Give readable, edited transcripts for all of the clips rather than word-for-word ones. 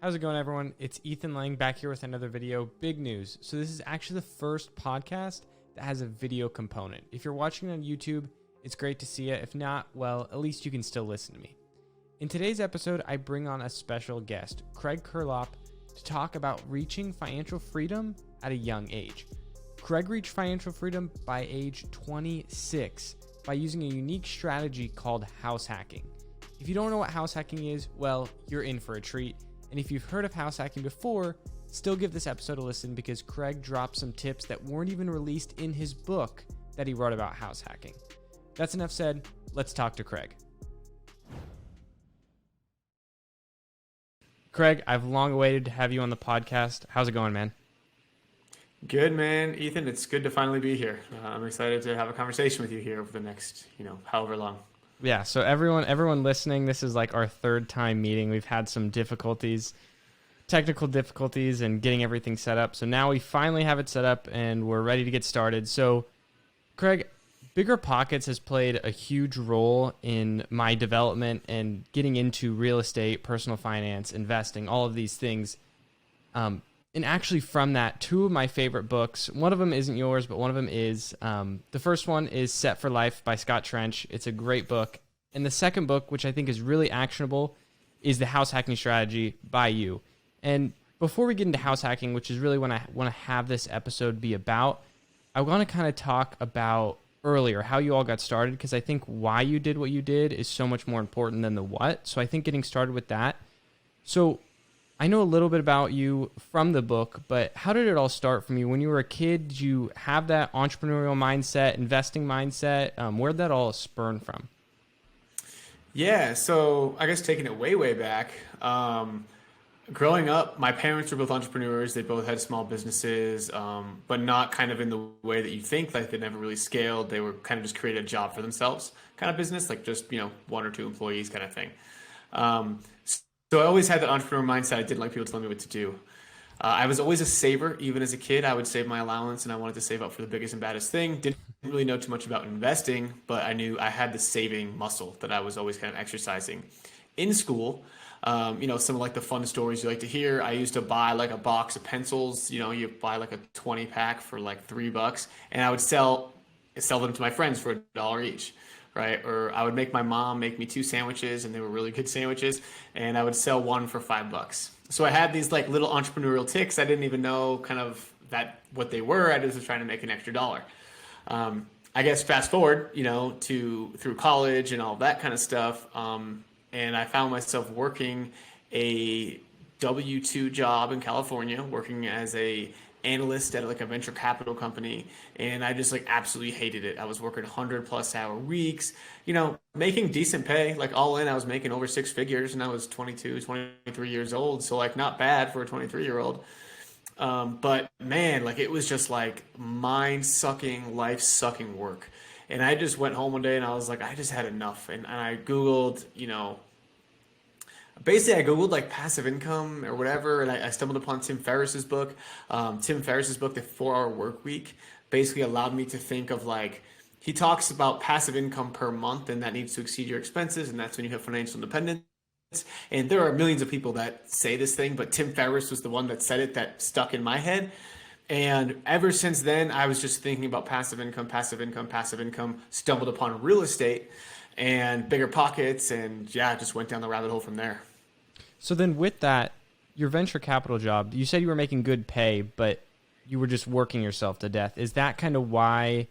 How's it going, everyone? It's Ethan Lang back here with another video. Big news. So this is actually the first podcast that has a video component. If you're watching on YouTube, it's great to see it. If not, well, at least you can still listen to me. In today's episode, I bring on a special guest, Craig Curelop, to talk about reaching financial freedom at a young age. Craig reached financial freedom by age 26 by using a unique strategy called house hacking. If you don't know what house hacking is, well, you're in for a treat. And if you've heard of house hacking before, still give this episode a listen because Craig dropped some tips that weren't even released in his book that he wrote about house hacking. That's enough said. Let's talk to Craig. Craig, I've long awaited to have you on the podcast. How's it going, man? Good, man. Ethan, it's good to finally be here. I'm excited to have a conversation with you here over the next, however long. Yeah, so everyone listening, this is like our third time meeting. We've had some technical difficulties and getting everything set up. So now we finally have it set up and we're ready to get started. So, Craig, Bigger Pockets has played a huge role in my development and getting into real estate, personal finance, investing, all of these things. And actually from that, two of my favorite books, one of them isn't yours, but one of them is. The first one is Set for Life by Scott Trench. It's a great book. And the second book, which I think is really actionable, is The House Hacking Strategy by you. And before we get into house hacking, which is really what I want to have this episode be about, I want to kind of talk about earlier how you all got started, because I think why you did what you did is so much more important than the what. So I think getting started with that. So I know a little bit about you from the book, but how did it all start from you? When you were a kid, did you have that entrepreneurial mindset, investing mindset? Where'd that all spurn from? Yeah, so I guess taking it way, way back, growing up, my parents were both entrepreneurs. They both had small businesses, but not kind of in the way that you think. Like they never really scaled. They were kind of just created a job for themselves kind of business, like just, one or two employees kind of thing. So I always had that entrepreneur mindset. I didn't like people telling me what to do. I was always a saver. Even as a kid, I would save my allowance and I wanted to save up for the biggest and baddest thing. Didn't really know too much about investing, but I knew I had the saving muscle that I was always kind of exercising. In school, some of like the fun stories you like to hear. I used to buy like a box of pencils. You buy like a 20 pack for like $3 and I would sell them to my friends for $1 each. Right? Or I would make my mom make me 2 sandwiches and they were really good sandwiches and I would sell one for $5. So I had these like little entrepreneurial ticks. I didn't even know kind of what they were. I just was trying to make an extra dollar. I guess fast forward, through college and all that kind of stuff. And I found myself working a W-2 job in California, working as a analyst at like a venture capital company, and I just like absolutely hated it. I was working 100+ hour weeks, making decent pay, like all in I was making over 6 figures and I was 22, 23 years old, so like not bad for a 23-year-old. But man, like it was just like mind sucking, life sucking work. And I just went home one day and I was like, I just had enough. And I Googled, basically I Googled like passive income or whatever, and I stumbled upon Tim Ferriss's book. Tim Ferriss's book, The 4-Hour Work Week, basically allowed me to think of like, he talks about passive income per month and that needs to exceed your expenses, and that's when you have financial independence. And there are millions of people that say this thing, but Tim Ferriss was the one that said it that stuck in my head. And ever since then, I was just thinking about passive income, stumbled upon real estate and Bigger Pockets, and just went down the rabbit hole from there. So then with that, your venture capital job, you said you were making good pay, but you were just working yourself to death. Is that kind of why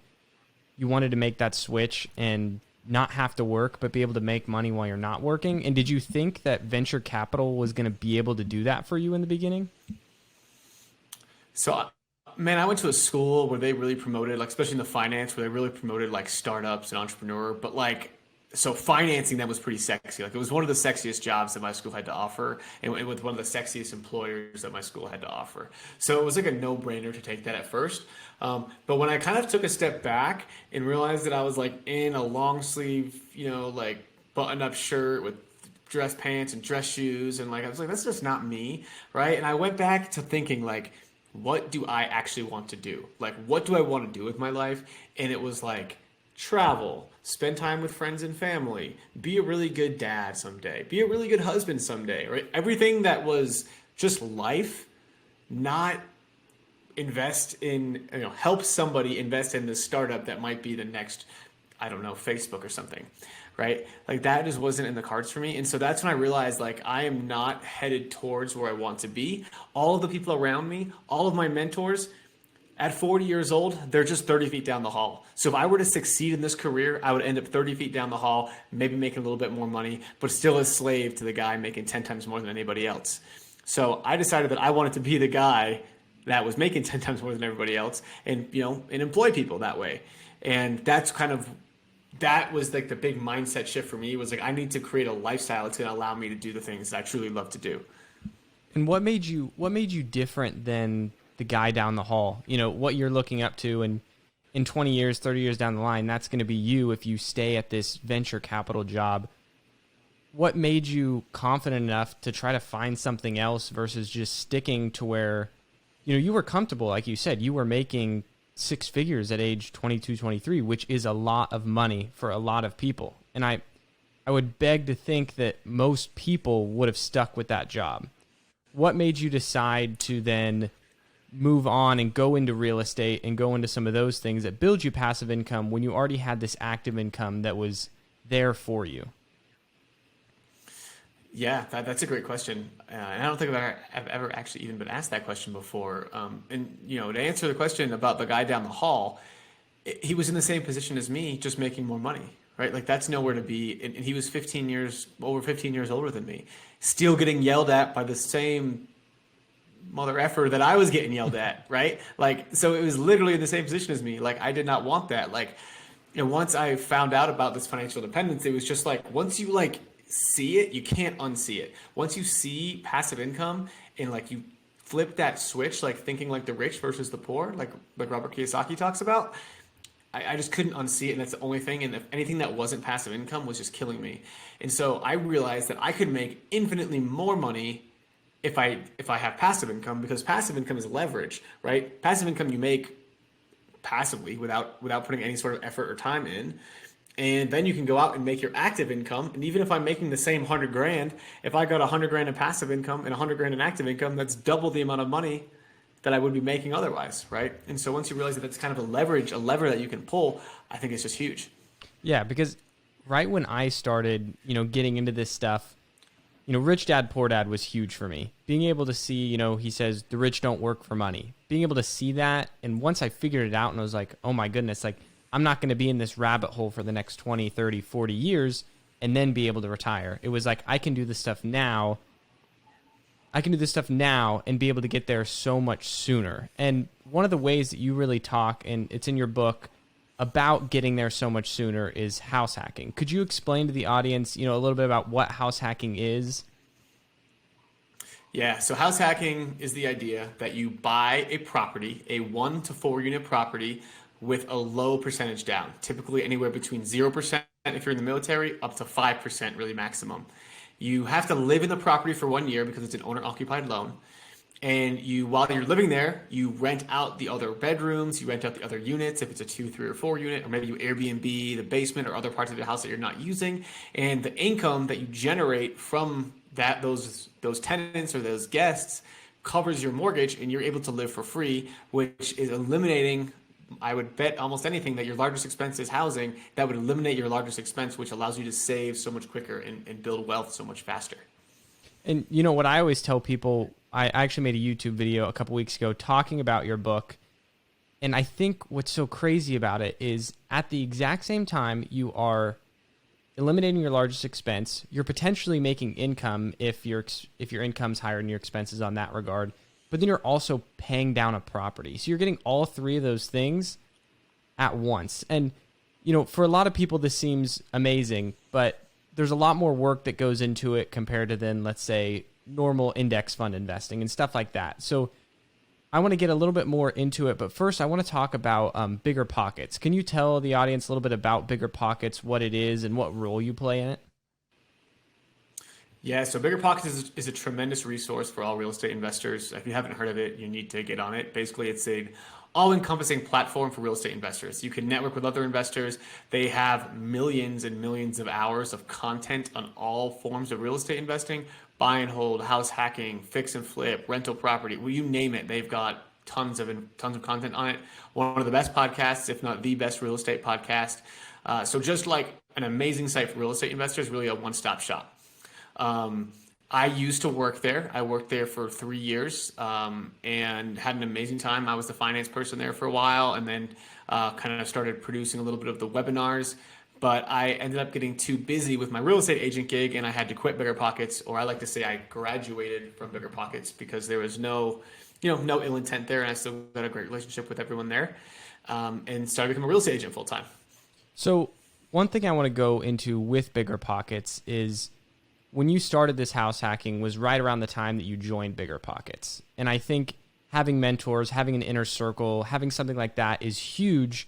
you wanted to make that switch and not have to work, but be able to make money while you're not working? And did you think that venture capital was going to be able to do that for you in the beginning? So, man, I went to a school where they really promoted, like, especially in the finance, where they really promoted like startups and entrepreneur, but like, so financing them was pretty sexy. Like it was one of the sexiest jobs that my school had to offer, and with one of the sexiest employers that my school had to offer. So it was like a no-brainer to take that at first. But when I kind of took a step back and realized that I was like in a long sleeve, like button-up shirt with dress pants and dress shoes, and like I was like, that's just not me, right? And I went back to thinking like, what do I actually want to do? Like, what do I want to do with my life? And it was like travel, spend time with friends and family, be a really good dad someday, be a really good husband someday, right? Everything that was just life, not invest in, help somebody invest in this startup that might be the next, I don't know, Facebook or something, right? Like that just wasn't in the cards for me. And so that's when I realized like I am not headed towards where I want to be. All of the people around me, all of my mentors, at 40 years old, they're just 30 feet down the hall. So if I were to succeed in this career, I would end up 30 feet down the hall, maybe making a little bit more money, but still a slave to the guy making 10 times more than anybody else. So I decided that I wanted to be the guy that was making 10 times more than everybody else and, and employ people that way. And that was like the big mindset shift for me was like, I need to create a lifestyle that's going to allow me to do the things that I truly love to do. And what made you different than the guy down the hall? What you're looking up to, and in 20 years, 30 years down the line, that's going to be you if you stay at this venture capital job. What made you confident enough to try to find something else versus just sticking to where, you were comfortable? Like you said, you were making six figures at age 22, 23, which is a lot of money for a lot of people. And I would beg to think that most people would have stuck with that job. What made you decide to then move on and go into real estate and go into some of those things that build you passive income when you already had this active income that was there for you? Yeah, that's a great question. And I don't think I've ever actually even been asked that question before. And, to answer the question about the guy down the hall, he was in the same position as me, just making more money, right? Like that's nowhere to be. And he was over 15 years older than me, still getting yelled at by the same mother effer that I was getting yelled at, right? Like, so it was literally in the same position as me. Like I did not want that. Like, once I found out about this financial independence, it was just like, once you like see it, you can't unsee it. Once you see passive income and like you flip that switch, like thinking like the rich versus the poor, like Robert Kiyosaki talks about, I just couldn't unsee it. And that's the only thing. And if anything that wasn't passive income was just killing me. And so I realized that I could make infinitely more money if I have passive income, because passive income is leverage, right? Passive income you make passively without putting any sort of effort or time in. And then you can go out and make your active income. And even if I'm making the same 100 grand, if I got 100 grand in passive income and 100 grand in active income, that's double the amount of money that I would be making otherwise, right? And so once you realize that that's kind of a lever that you can pull, I think it's just huge. Yeah, because right when I started, getting into this stuff, Rich Dad, Poor Dad was huge for me. Being able to see, he says the rich don't work for money. Being able to see that, and once I figured it out and I was like, oh my goodness, like I'm not going to be in this rabbit hole for the next 20, 30, 40 years and then be able to retire. It was like, I can do this stuff now. I can do this stuff now and be able to get there so much sooner. And one of the ways that you really talk, and it's in your book, about getting there so much sooner is house hacking. Could you explain to the audience, a little bit about what house hacking is? Yeah, so house hacking is the idea that you buy a property, a 1 to 4 unit property, with a low percentage down, typically anywhere between 0% if you're in the military, up to 5% really maximum. You have to live in the property for 1 year because it's an owner-occupied loan. And while you're living there, you rent out the other bedrooms, you rent out the other units if it's a 2, 3, or 4 unit, or maybe you Airbnb the basement or other parts of the house that you're not using. And the income that you generate from those tenants or those guests covers your mortgage, and you're able to live for free, which is eliminating, I would bet almost anything, that your largest expense is housing. That would eliminate your largest expense, which allows you to save so much quicker and build wealth so much faster. And what I always tell people, I actually made a YouTube video a couple weeks ago talking about your book. And I think what's so crazy about it is at the exact same time you are eliminating your largest expense, you're potentially making income if your income's higher than your expenses on that regard. But then you're also paying down a property. So you're getting all three of those things at once. And, for a lot of people, this seems amazing, but there's a lot more work that goes into it compared to then, let's say, normal index fund investing and stuff like that. So I want to get a little bit more into it, but first I want to talk about Bigger Pockets. Can you tell the audience a little bit about Bigger Pockets, what it is, and what role you play in it? Yeah, so BiggerPockets is a tremendous resource for all real estate investors. If you haven't heard of it, you need to get on it. Basically, it's a all-encompassing platform for real estate investors. You can network with other investors. They have millions and millions of hours of content on all forms of real estate investing: buy and hold, house hacking, fix and flip, rental property. Well, you name it, they've got tons of content on it. One of the best podcasts, if not the best real estate podcast. So just like an amazing site for real estate investors, really a one-stop shop. I used to work there. I worked there for 3 years and had an amazing time. I was the finance person there for a while, and then kind of started producing a little bit of the webinars. But I ended up getting too busy with my real estate agent gig, and I had to quit BiggerPockets, or I like to say I graduated from BiggerPockets because there was no ill intent there, and I still got a great relationship with everyone there, and started becoming a real estate agent full time. So one thing I want to go into with BiggerPockets is when you started this house hacking was right around the time that you joined BiggerPockets. And I think having mentors, having an inner circle, having something like that is huge.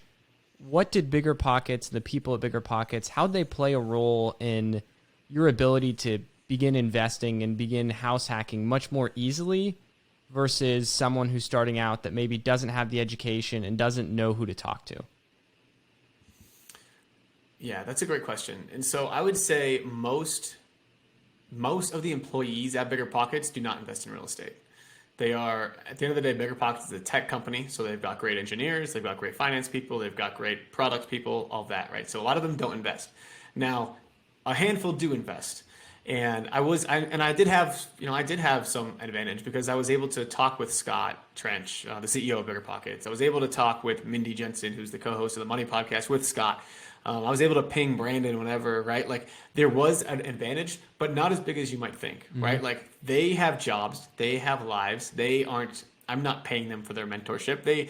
What did BiggerPockets, the people at BiggerPockets, how did they play a role in your ability to begin investing and begin house hacking much more easily versus someone who's starting out that maybe doesn't have the education and doesn't know who to talk to? Yeah, that's a great question. And so I would say most of the employees at BiggerPockets do not invest in real estate. They are, at the end of the day, BiggerPockets is a tech company, so they've got great engineers, they've got great finance people, they've got great product people, all that, right? So a lot of them don't invest. Now, a handful do invest. And I did have some advantage because I was able to talk with Scott Trench, the CEO of BiggerPockets. I was able to talk with Mindy Jensen, who's the co-host of the Money Podcast, with Scott. I was able to ping Brandon whenever, right? Like there was an advantage, but not as big as you might think, right? Like they have jobs, they have lives. I'm not paying them for their mentorship.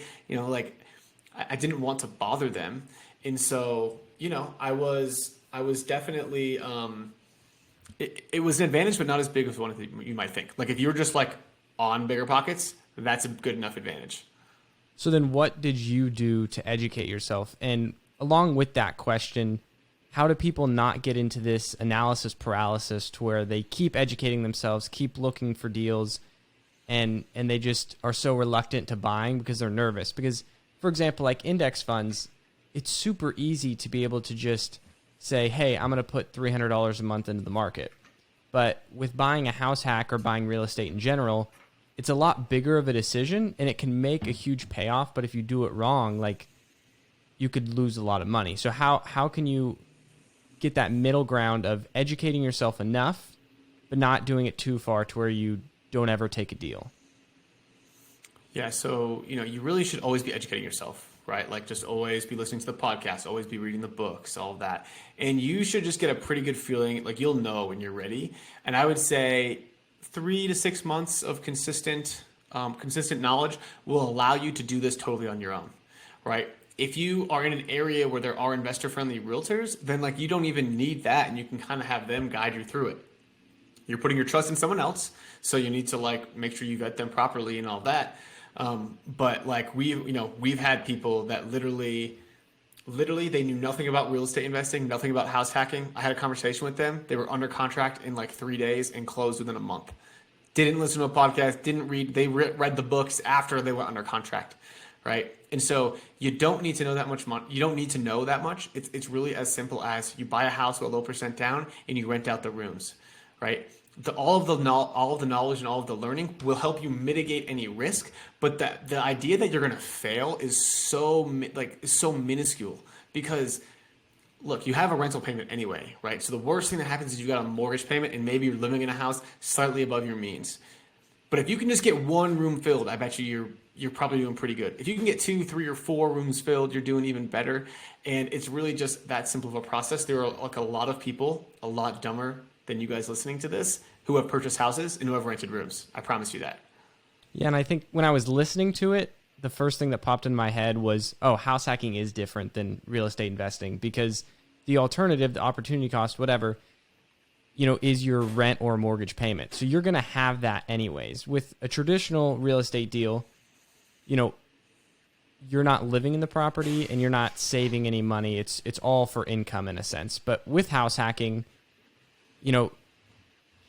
I didn't want to bother them. And so, I was definitely, it was an advantage, but not as big as one you might think. Like if you're just like on BiggerPockets, that's a good enough advantage. So then what did you do to educate yourself? And along with that question, how do people not get into this analysis paralysis to where they keep educating themselves, keep looking for deals, and they just are so reluctant to buying because they're nervous? Because, for example, like index funds, it's super easy to be able to just say, hey, I'm going to put $300 a month into the market. But with buying a house hack or buying real estate in general, it's a lot bigger of a decision, and it can make a huge payoff. But if you do it wrong, like, you could lose a lot of money. So how can you get that middle ground of educating yourself enough, but not doing it too far to where you don't ever take a deal? Yeah, so you really should always be educating yourself, right? Like just always be listening to the podcast, always be reading the books, all of that. And you should just get a pretty good feeling, like you'll know when you're ready. And I would say 3 to 6 months of consistent knowledge will allow you to do this totally on your own, right? If you are in an area where there are investor-friendly realtors, then like you don't even need that, and you can kind of have them guide you through it. You're putting your trust in someone else, so you need to like make sure you vet them properly and all that. But like we've had people that literally they knew nothing about real estate investing, nothing about house hacking. I had a conversation with them. They were under contract in like 3 days and closed within a month. Didn't listen to a podcast, didn't read. They read the books after they went under contract. Right. And so you don't need to know that much money. You don't need to know that much. It's really as simple as you buy a house with a low percent down and you rent out the rooms. Right. All of the knowledge and all of the learning will help you mitigate any risk. But the idea that you're going to fail is so minuscule because look, you have a rental payment anyway. Right. So the worst thing that happens is you got a mortgage payment and maybe you're living in a house slightly above your means. But if you can just get one room filled, I bet you're probably doing pretty good. If you can get 2, 3, or 4 rooms filled, you're doing even better. And it's really just that simple of a process. There are like a lot of people, a lot dumber than you guys listening to this, who have purchased houses and who have rented rooms. I promise you that. Yeah, and I think when I was listening to it, the first thing that popped in my head was, oh, house hacking is different than real estate investing because the alternative, the opportunity cost, whatever, is your rent or mortgage payment. So you're going to have that anyways. With a traditional real estate deal, you're not living in the property and you're not saving any money. It's all for income in a sense. But with house hacking,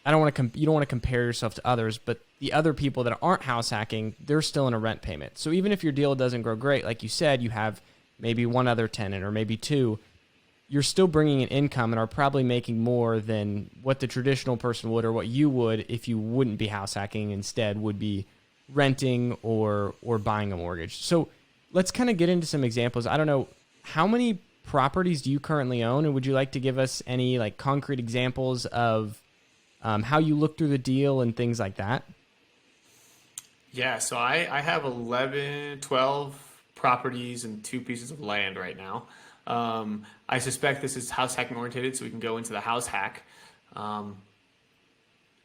I don't want to you don't want to compare yourself to others, but the other people that aren't house hacking, they're still in a rent payment. So even if your deal doesn't grow great, like you said, you have maybe one other tenant or maybe two, you're still bringing in income and are probably making more than what the traditional person would or what you would if you wouldn't be house hacking, instead would be renting or buying a mortgage. So let's kind of get into some examples. I don't know, how many properties do you currently own, and would you like to give us any like concrete examples of how you look through the deal and things like that? Yeah, so I have 11, 12 properties and two pieces of land right now. I suspect this is house hacking oriented, so we can go into the house hack. Um,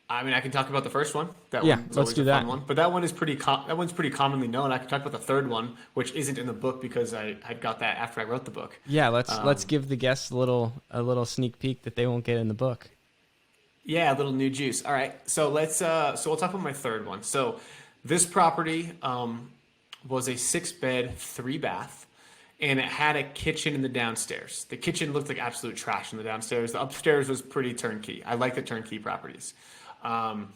I mean, I can talk about the first one. That Yeah, one's let's always do a that. fun one. But that one is that one's pretty commonly known. I can talk about the third one, which isn't in the book because I got that after I wrote the book. Yeah, let's give the guests a little sneak peek that they won't get in the book. Yeah, a little new juice. All right, so so we'll talk about my third one. So this property was a 6-bed, 3-bath, and it had a kitchen in the downstairs. The kitchen looked like absolute trash in the downstairs. The upstairs was pretty turnkey. I like the turnkey properties. Um,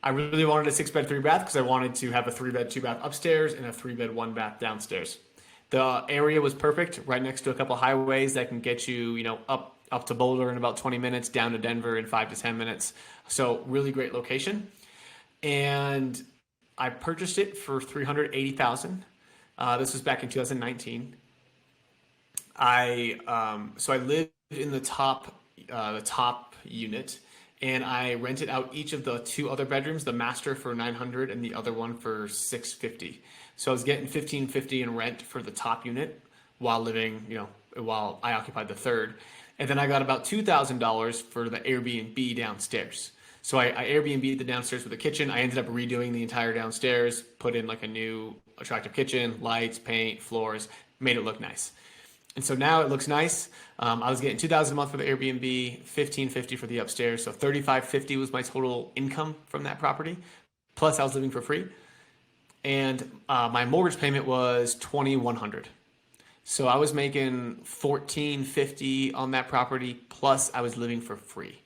I really wanted a 6-bed, 3-bath because I wanted to have a 3-bed, 2-bath upstairs and a 3-bed, 1-bath downstairs. The area was perfect, right next to a couple highways that can get you, up to Boulder in about 20 minutes, down to Denver in 5 to 10 minutes. So really great location. And I purchased it for $380,000. This was back in 2019. So I lived in the top unit, and I rented out each of the two other bedrooms, the master for 900 and the other one for 650. So I was getting 1550 in rent for the top unit while while I occupied the third. And then I got about $2,000 for the Airbnb downstairs. So I Airbnb'd the downstairs with a kitchen. I ended up redoing the entire downstairs, put in like a new attractive kitchen, lights, paint, floors, made it look nice. And so now it looks nice. I was getting $2,000 a month for the Airbnb, $1,550 for the upstairs. So $3,550 was my total income from that property. Plus I was living for free. And my mortgage payment was $2,100. So I was making $1,450 on that property, plus I was living for free.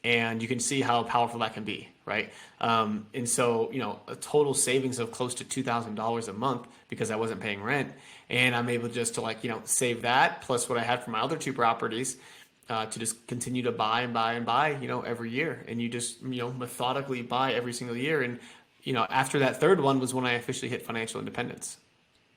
And you can see how powerful that can be, right? And so, a total savings of close to $2,000 a month because I wasn't paying rent. And I'm able just to save that plus what I had for my other two properties to just continue to buy and buy and buy, every year. And you just, methodically buy every single year. And, after that third one was when I officially hit financial independence.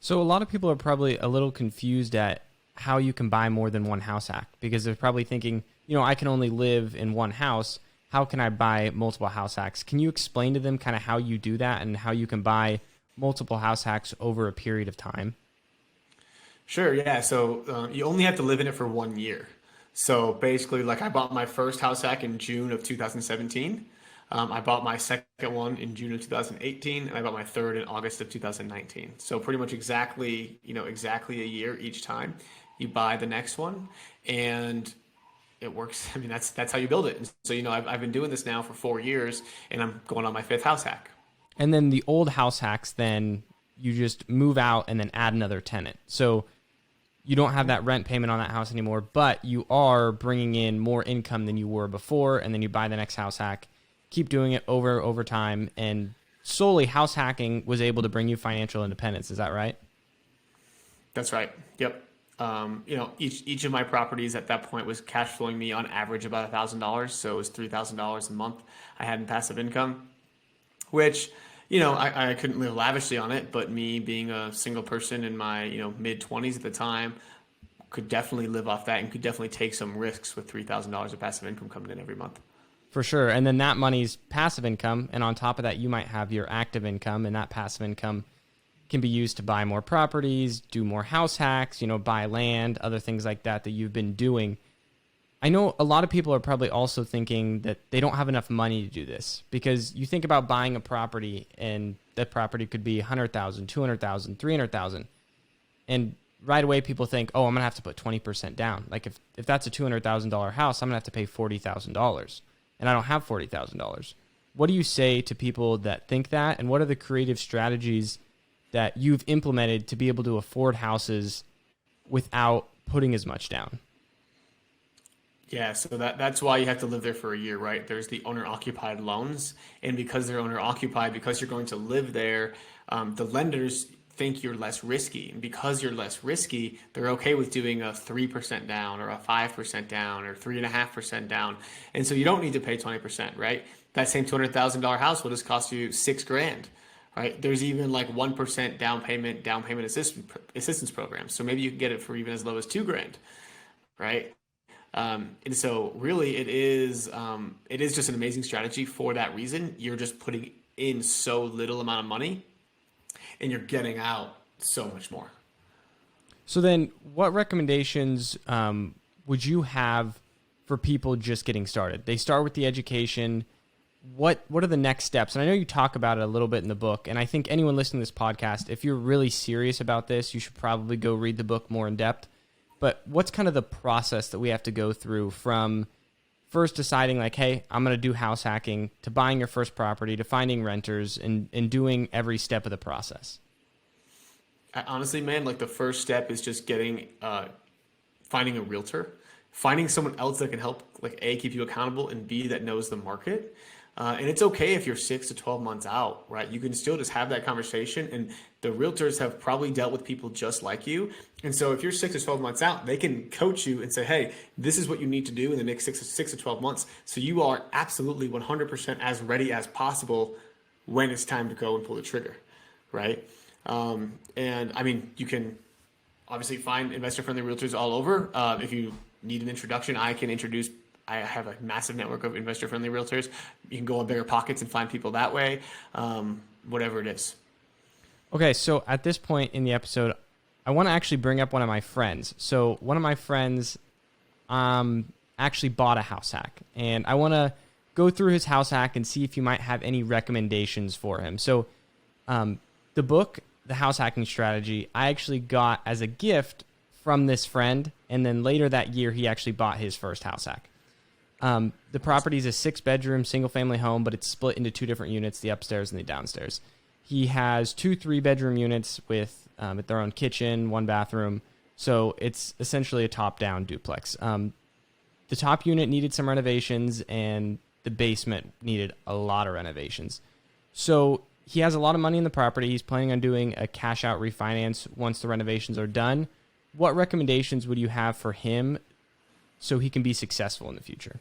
So a lot of people are probably a little confused at how you can buy more than one house hack, because they're probably thinking, I can only live in one house. How can I buy multiple house hacks? Can you explain to them kind of how you do that and how you can buy multiple house hacks over a period of time? Sure, yeah. So you only have to live in it for 1 year. So basically, I bought my first house hack in June of 2017. I bought my second one in June of 2018, and I bought my third in August of 2019. So pretty much exactly a year each time. You buy the next one, and it works. I mean, that's how you build it. And so I've been doing this now for 4 years, and I'm going on my 5th house hack. And then the old house hacks, then you just move out and then add another tenant. So you don't have that rent payment on that house anymore, but you are bringing in more income than you were before, and then you buy the next house hack. Keep doing it over time, and solely house hacking was able to bring you financial independence. Is that right? That's right. Yep. Each of my properties at that point was cash flowing me on average about $1,000. So it was $3,000 a month I had in passive income, which, I couldn't live lavishly on it, but me being a single person in my, mid 20s at the time could definitely live off that and could definitely take some risks with $3,000 of passive income coming in every month. For sure. And then that money's passive income. And on top of that, you might have your active income, and that passive income can be used to buy more properties, do more house hacks, buy land, other things like that you've been doing. I know a lot of people are probably also thinking that they don't have enough money to do this, because you think about buying a property and that property could be 100,000, 200,000, 300,000. And right away people think, oh, I'm going to have to put 20% down. Like if that's a $200,000 house, I'm going to have to pay $40,000. And I don't have $40,000. What do you say to people that think that? And what are the creative strategies that you've implemented to be able to afford houses without putting as much down? Yeah, so that's why you have to live there for a year, right? There's the owner occupied loans, and because they're owner occupied, because you're going to live there, the lenders think you're less risky, and because you're less risky, they're okay with doing a 3% down or a 5% down or 3.5% down, and so you don't need to pay 20%, right? That same $200,000 house will just cost you 6 grand, right? There's even like 1% down payment assistance programs, so maybe you can get it for even as low as 2 grand, right? And so really it is just an amazing strategy for that reason. You're just putting in so little amount of money and you're getting out so much more. So then what recommendations would you have for people just getting started? They start with the education. What are the next steps? And I know you talk about it a little bit in the book, and I think anyone listening to this podcast, if you're really serious about this, you should probably go read the book more in depth. But what's kind of the process that we have to go through from first deciding like, hey, I'm going to do house hacking, to buying your first property, to finding renters, and doing every step of the process? Honestly, man, like the first step is just finding a realtor, finding someone else that can help, like A, keep you accountable, and B, that knows the market. And it's okay if you're 6 to 12 months out, right? You can still just have that conversation, and the realtors have probably dealt with people just like you. And so if you're 6 to 12 months out, they can coach you and say, hey, this is what you need to do in the next 6 to 12 months. So you are absolutely 100% as ready as possible when it's time to go and pull the trigger, right? And I mean, you can obviously find investor-friendly realtors all over. If you need an introduction, I have a massive network of investor-friendly realtors. You can go on Bigger Pockets and find people that way, whatever it is. Okay, so at this point in the episode, I want to actually bring up one of my friends. So one of my friends actually bought a house hack, and I want to go through his house hack and see if you might have any recommendations for him. So the book, The House Hacking Strategy, I actually got as a gift from this friend, and then later that year, he actually bought his first house hack. The property is a 6-bedroom single-family home, but it's split into 2 different units, the upstairs and the downstairs. He has 2 3-bedroom units with their own kitchen, 1 bathroom. So it's essentially a top-down duplex. The top unit needed some renovations, and the basement needed a lot of renovations. So he has a lot of money in the property. He's planning on doing a cash-out refinance once the renovations are done. What recommendations would you have for him so he can be successful in the future?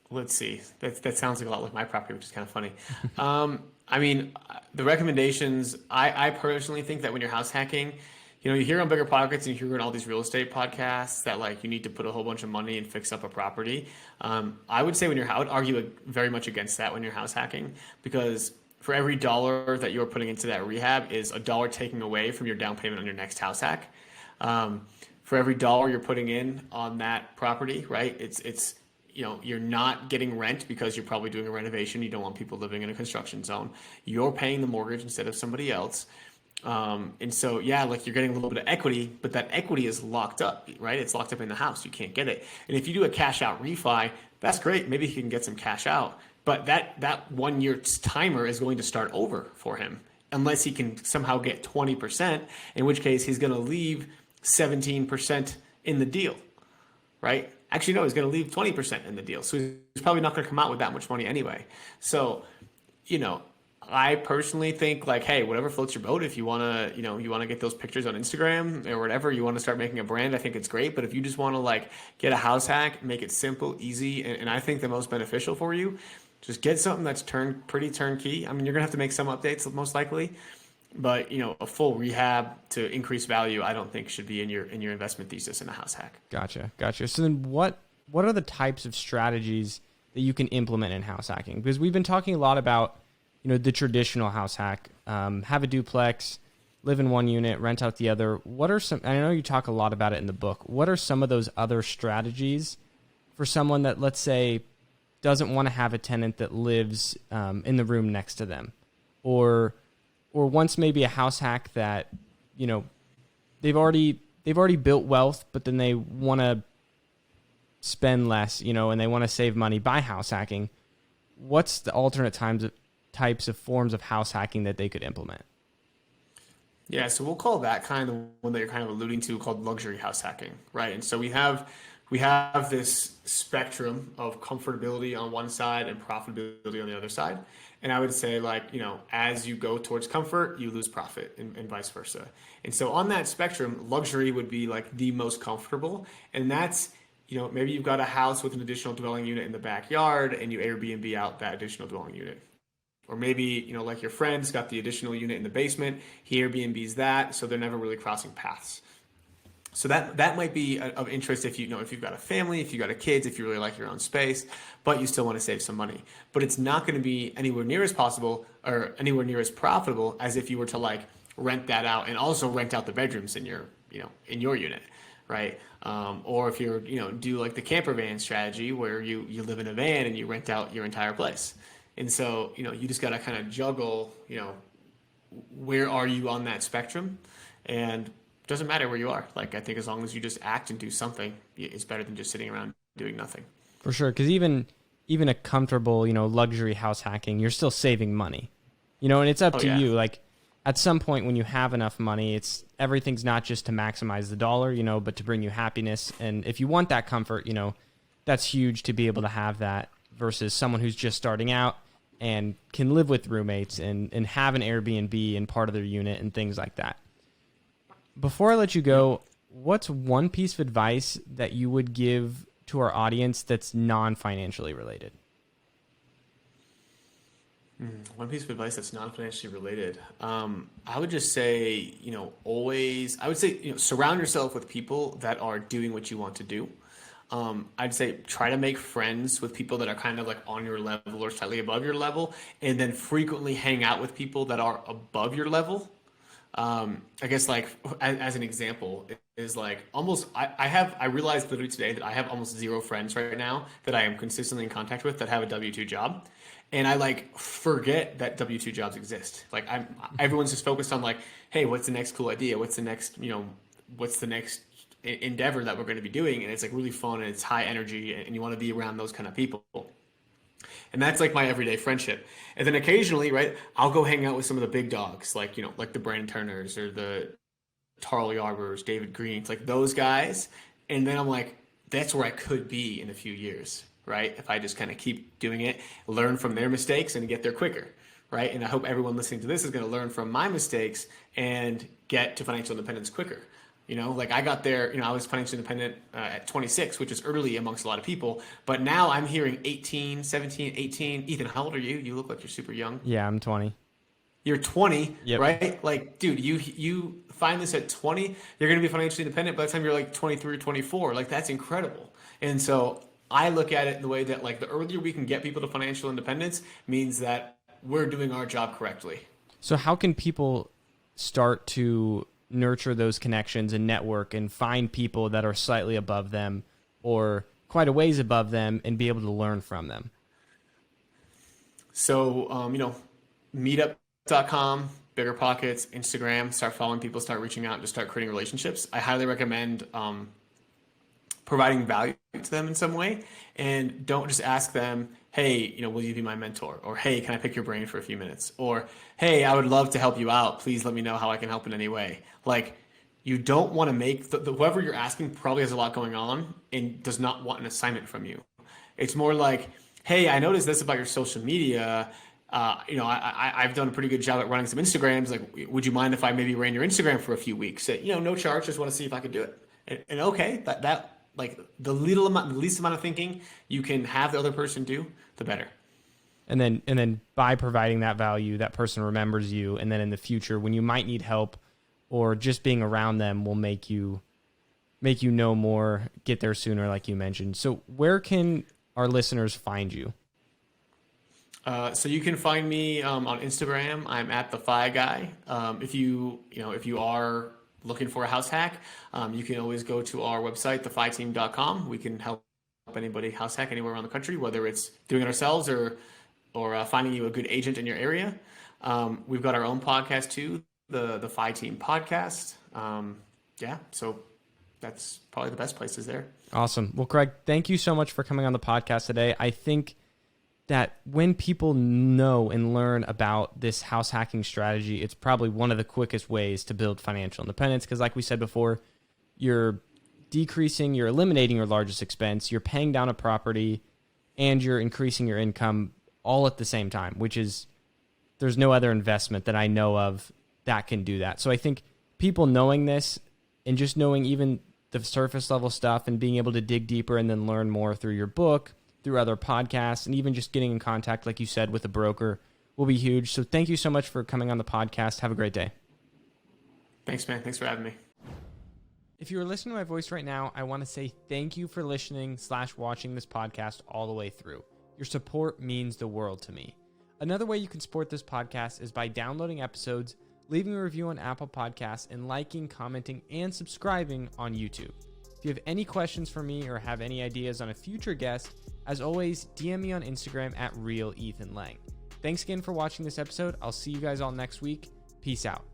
Let's see. That sounds like a lot like my property, which is kind of funny. I mean, the recommendations, I personally think that when you're house hacking, you hear on Bigger Pockets and you hear on all these real estate podcasts that like you need to put a whole bunch of money and fix up a property. I would say I would argue very much against that when you're house hacking, because for every dollar that you're putting into that rehab is a dollar taking away from your down payment on your next house hack. For every dollar you're putting in on that property, right? It's you're not getting rent because you're probably doing a renovation. You don't want people living in a construction zone. You're paying the mortgage instead of somebody else. And so, yeah, like you're getting a little bit of equity, but that equity is locked up, right? It's locked up in the house. You can't get it. And if you do a cash out refi, that's great. Maybe he can get some cash out, but that 1 year timer is going to start over for him unless he can somehow get 20%, in which case he's going to leave 17% in the deal, right? Actually, no, he's going to leave 20% in the deal. So he's probably not going to come out with that much money anyway. So, I personally think like, hey, whatever floats your boat. If you want to, you want to get those pictures on Instagram or whatever, you want to start making a brand, I think it's great. But if you just want to like get a house hack, make it simple, easy, and I think the most beneficial for you, just get something that's pretty turnkey. I mean, you're going to have to make some updates most likely, but a full rehab to increase value, I don't think should be in your investment thesis in a house hack. Gotcha. So then what are the types of strategies that you can implement in house hacking? Because we've been talking a lot about, the traditional house hack, have a duplex, live in one unit, rent out the other. What are some, I know you talk a lot about it in the book. What are some of those other strategies for someone that, let's say, doesn't want to have a tenant that lives in the room next to them, or wants maybe a house hack that, they've already built wealth, but then they want to spend less, and they want to save money by house hacking? What's the alternate types of forms of house hacking that they could implement? Yeah, so we'll call that kind of the one that you're kind of alluding to called luxury house hacking, right? And so we have this spectrum of comfortability on one side and profitability on the other side. And I would say like, as you go towards comfort, you lose profit and vice versa. And so on that spectrum, luxury would be like the most comfortable. And that's, maybe you've got a house with an additional dwelling unit in the backyard and you Airbnb out that additional dwelling unit. Or maybe, like your friend's got the additional unit in the basement, he Airbnbs that, so they're never really crossing paths. So that might be of interest if if you've got a family, if you've got a kids, if you really like your own space, but you still want to save some money. But it's not going to be anywhere near as possible or anywhere near as profitable as if you were to like rent that out and also rent out the bedrooms in your in your unit, right? Or if you're do like the camper van strategy where you live in a van and you rent out your entire place. And so you just got to kind of juggle where are you on that spectrum, and doesn't matter where you are. Like, I think as long as you just act and do something, it's better than just sitting around doing nothing. For sure, because even a comfortable, luxury house hacking, you're still saving money, and it's up Oh to yeah. you. Like at some point when you have enough money, it's everything's not just to maximize the dollar, but to bring you happiness. And if you want that comfort, that's huge to be able to have that versus someone who's just starting out and can live with roommates and have an Airbnb in part of their unit and things like that. Before I let you go, what's one piece of advice that you would give to our audience that's non-financially related? One piece of advice that's non-financially related. I would just say, always, I would say, surround yourself with people that are doing what you want to do. I'd say try to make friends with people that are kind of like on your level or slightly above your level, and then frequently hang out with people that are above your level. I guess like as an example is like almost I realized literally today that I have almost zero friends right now that I am consistently in contact with that have a W-2 job. And I like forget that W-2 jobs exist. Like everyone's just focused on like, hey, what's the next cool idea? What's the next endeavor that we're going to be doing? And it's like really fun and it's high energy and you want to be around those kind of people. And that's like my everyday friendship. And then occasionally, right, I'll go hang out with some of the big dogs, like, like the Brandon Turners or the Tarl Yarbers, David Greens, like those guys. And then I'm like, that's where I could be in a few years, right? If I just kind of keep doing it, learn from their mistakes and get there quicker, right? And I hope everyone listening to this is going to learn from my mistakes and get to financial independence quicker. Like I got there, I was financially independent at 26, which is early amongst a lot of people. But now I'm hearing 18, 17, 18. Ethan, how old are you? You look like you're super young. Yeah, I'm 20. You're 20, Yep. right? Like, dude, you find this at 20, you're going to be financially independent by the time you're like 23 or 24. Like, that's incredible. And so I look at it in the way that, like, the earlier we can get people to financial independence means that we're doing our job correctly. So how can people start to nurture those connections and network and find people that are slightly above them or quite a ways above them and be able to learn from them? So, meetup.com, Bigger Pockets, Instagram, start following people, start reaching out, just start creating relationships. I highly recommend providing value to them in some way. And don't just ask them, hey, will you be my mentor? Or, hey, can I pick your brain for a few minutes? Or, hey, I would love to help you out. Please let me know how I can help in any way. Like, you don't want to make whoever you're asking probably has a lot going on and does not want an assignment from you. It's more like, hey, I noticed this about your social media. I've done a pretty good job at running some Instagrams. Like, would you mind if I maybe ran your Instagram for a few weeks? No charge. Just want to see if I could do it. And okay, that like the least amount of thinking you can have the other person do, the better. And then by providing that value, that person remembers you, and then in the future when you might need help or just being around them will make you know more, get there sooner, like you mentioned. So where can our listeners find you? So you can find me on Instagram. I'm at the Fi Guy. If you are looking for a house hack, you can always go to our website, thefiteam.com. We can help anybody house hack anywhere around the country, whether it's doing it ourselves or finding you a good agent in your area. We've got our own podcast too, the Fi Team podcast. So that's probably the best places there. Awesome. Well, Craig, thank you so much for coming on the podcast today. I think that when people know and learn about this house hacking strategy, it's probably one of the quickest ways to build financial independence. Because like we said before, you're eliminating your largest expense, you're paying down a property, and you're increasing your income all at the same time, which is, there's no other investment that I know of that can do that. So I think people knowing this and just knowing even the surface level stuff and being able to dig deeper and then learn more through your book, through other podcasts, and even just getting in contact, like you said, with a broker will be huge. So thank you so much for coming on the podcast. Have a great day. Thanks, man. Thanks for having me. If you are listening to my voice right now, I want to say thank you for listening/watching this podcast all the way through. Your support means the world to me. Another way you can support this podcast is by downloading episodes, leaving a review on Apple Podcasts, and liking, commenting, and subscribing on YouTube. If you have any questions for me or have any ideas on a future guest, as always, DM me on Instagram at RealEthanLang. Thanks again for watching this episode. I'll see you guys all next week. Peace out.